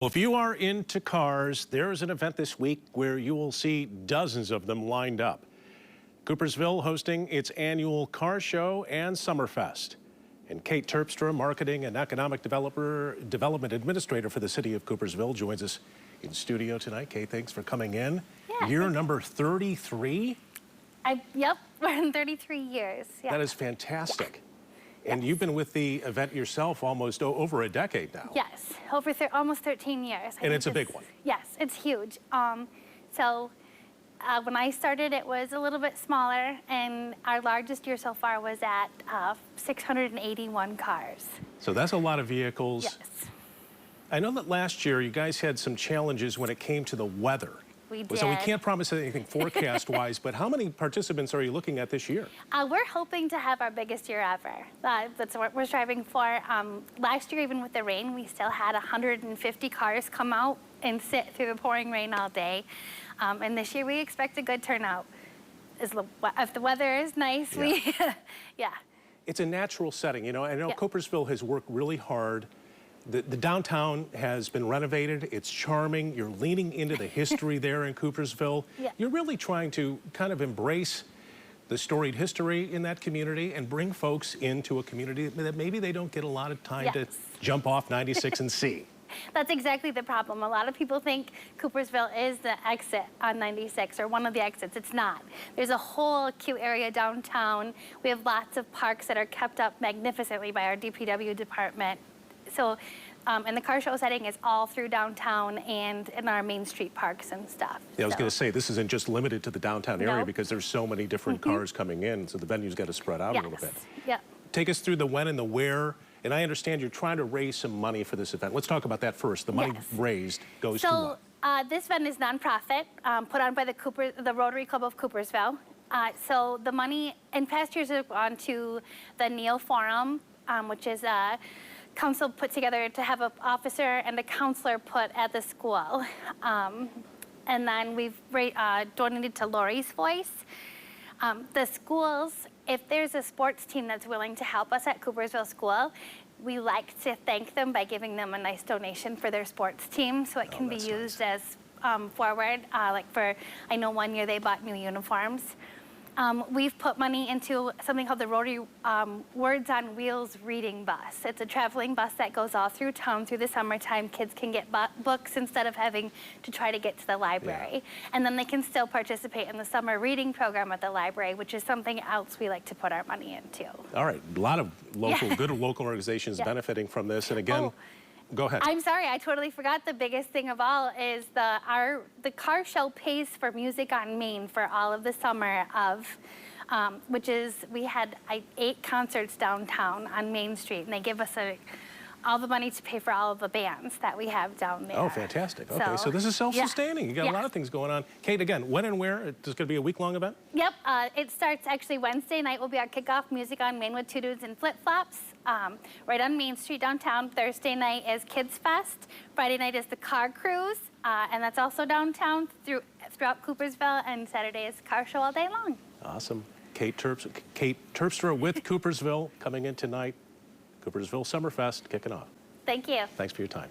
Well, if you are into cars, there is an event this week where you will see dozens of them lined up. Coopersville hosting its annual car show and Summerfest. And Kate Terpstra, Marketing and Economic Development Administrator for the city of Coopersville, joins us in studio tonight. Kate, thanks for coming in. Yeah, Year number 33? Yep, we're in 33 years. Yeah. That is fantastic. Yeah. And you've been with the event yourself almost over a decade now. Yes, over almost 13 years. And it's a big one. Yes, it's huge. When I started, it was a little bit smaller, and our largest year so far was at 681 cars. So that's a lot of vehicles. Yes. I know that last year you guys had some challenges when it came to the weather. We did. So we can't promise anything forecast-wise, but how many participants are you looking at this year? We're hoping to have our biggest year ever. That's what we're striving for. Last year, even with the rain, we still had 150 cars come out and sit through the pouring rain all day. And this year, we expect a good turnout. If the weather is nice, yeah. Yeah. It's a natural setting. You know, I know Coopersville has worked really hard. The downtown has been renovated. It's charming. You're leaning into the history there in Coopersville. Yeah. You're really trying to kind of embrace the storied history in that community and bring folks into a community that maybe they don't get a lot of time to jump off 96 and see. That's exactly the problem. A lot of people think Coopersville is the exit on 96 or one of the exits. It's not. There's a whole cute area downtown. We have lots of parks that are kept up magnificently by our DPW department. So, and the car show setting is all through downtown and in our Main Street parks and stuff. Yeah, I was going to say, this isn't just limited to the downtown area because there's so many different cars coming in, so the venue's got to spread out a little bit. Yep. Take us through the when and the where, and I understand you're trying to raise some money for this event. Let's talk about that first. The money raised goes to what? This event is nonprofit, put on by the Rotary Club of Coopersville. So the money in past years has gone to the Neal Forum, which is a council put together to have an officer and a counselor put at the school. And then we've donated to Lori's Voice. The schools, if there's a sports team that's willing to help us at Coopersville School, we like to thank them by giving them a nice donation for their sports team so it can be used as forward. I know one year they bought new uniforms. We've put money into something called the Rotary Words on Wheels reading bus. It's a traveling bus that goes all through town through the summertime. Kids can get books instead of having to try to get to the library. Yeah. And then they can still participate in the summer reading program at the library, which is something else we like to put our money into. All right, a lot of good local organizations benefiting from this. And again, go ahead. I'm sorry, I totally forgot the biggest thing of all is the car show pays for Music on Main for all of the summer of, which is, we had 8 concerts downtown on Main Street, and they give us all the money to pay for all of the bands that we have down there. Oh, fantastic. Okay, so this is self-sustaining. You got a lot of things going on. Kate, again, when and where? It's going to be a week-long event? Yep, it starts actually Wednesday night will be our kickoff, Music on Main with Two Dudes in Flip-Flops, right on Main Street downtown. Thursday night is Kids Fest. Friday night is the Car Cruise, and that's also downtown throughout Coopersville, and Saturday is Car Show all day long. Awesome. Kate Terpstra with Coopersville coming in tonight. Coopersville Summerfest kicking off. Thank you. Thanks for your time.